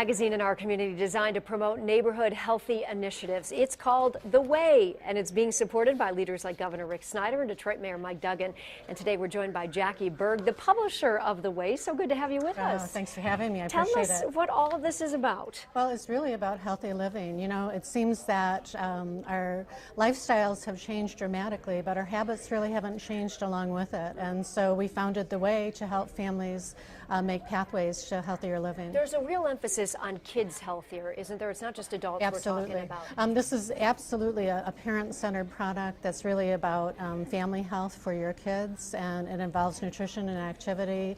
Magazine in our community designed to promote neighborhood healthy initiatives. It's called The Way, and it's being supported by leaders like Governor Rick Snyder and Detroit Mayor Mike Duggan. And today we're joined by Jackie Berg, the publisher of The Way. So good to have you with us. Thanks for having me. I Tell appreciate us it. what all of this is about. Well, it's really about healthy living. You know, it seems that our lifestyles have changed dramatically, but our habits really haven't changed along with it. And so we founded The Way to help families make pathways to healthier living. There's a real emphasis on kids healthier, isn't there? It's not just adults Absolutely. we're talking about. This is absolutely a parent-centered product that's really about family health for your kids, and it involves nutrition and activity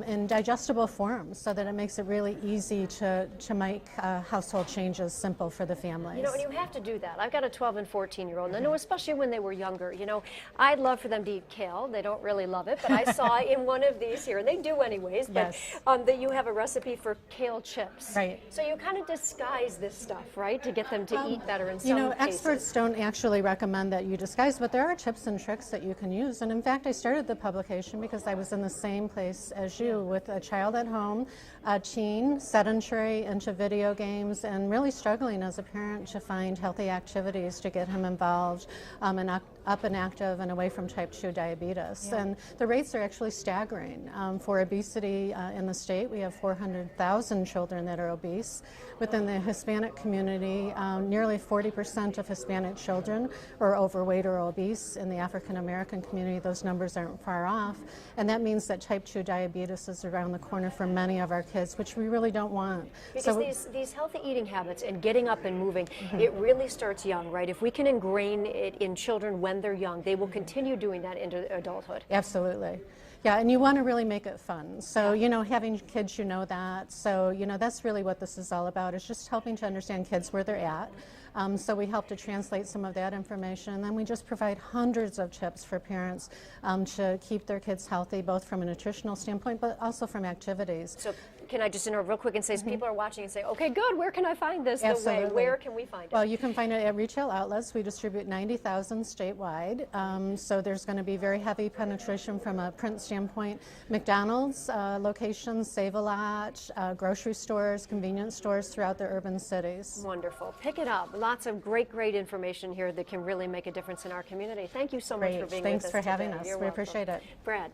in digestible forms so that it makes it really easy to make household changes simple for the families. You know, and you have to do that. I've got a 12 and 14-year-old, and I know especially when they were younger, you know, I'd love for them to eat kale. They don't really love it, but I saw in one of these here, and they do anyways, but yes. That you have a recipe for kale chips. Right. So you kind of disguise this stuff, right, to get them to eat better in some You know, cases. experts don't actually recommend that you disguise, but there are tips and tricks that you can use. And in fact, I started the publication because I was in the same place as you, with a child at home, a teen, sedentary, into video games, and really struggling as a parent to find healthy activities to get him involved and up and active and away from type 2 diabetes. Yeah. And the rates are actually staggering. For obesity in the state, we have 400,000 children that are obese. Within the Hispanic community, nearly 40% of Hispanic children are overweight or obese. In the African American community, those numbers aren't far off. And that means that type 2 diabetes is around the corner for many of our kids, which we really don't want. Because these healthy eating habits and getting up and moving, it really starts young, right? If we can ingrain it in children when they're young, they will continue doing that into adulthood. Absolutely. Yeah, and you want to really make it fun. So, you know, having kids, you know that. So, you know, that's really what this is all about, is just helping to understand kids where they're at. So we help to translate some of that information, and then we just provide hundreds of tips for parents to keep their kids healthy, both from a nutritional standpoint, but also from activities. So can I just interrupt real quick and say, people are watching and say, okay, good, where can I find this? Absolutely. The Way, where can we find it? Well, you can find it at retail outlets. We distribute 90,000 statewide, so there's going to be very heavy penetration from a print standpoint. McDonald's locations, Save-A-Lot, grocery stores, convenience stores throughout the urban cities. Wonderful. Pick it up. Lots of great information here that can really make a difference in our community. Thank you so much for being with us. Thanks for having today. us. You're We welcome. appreciate it. Brad.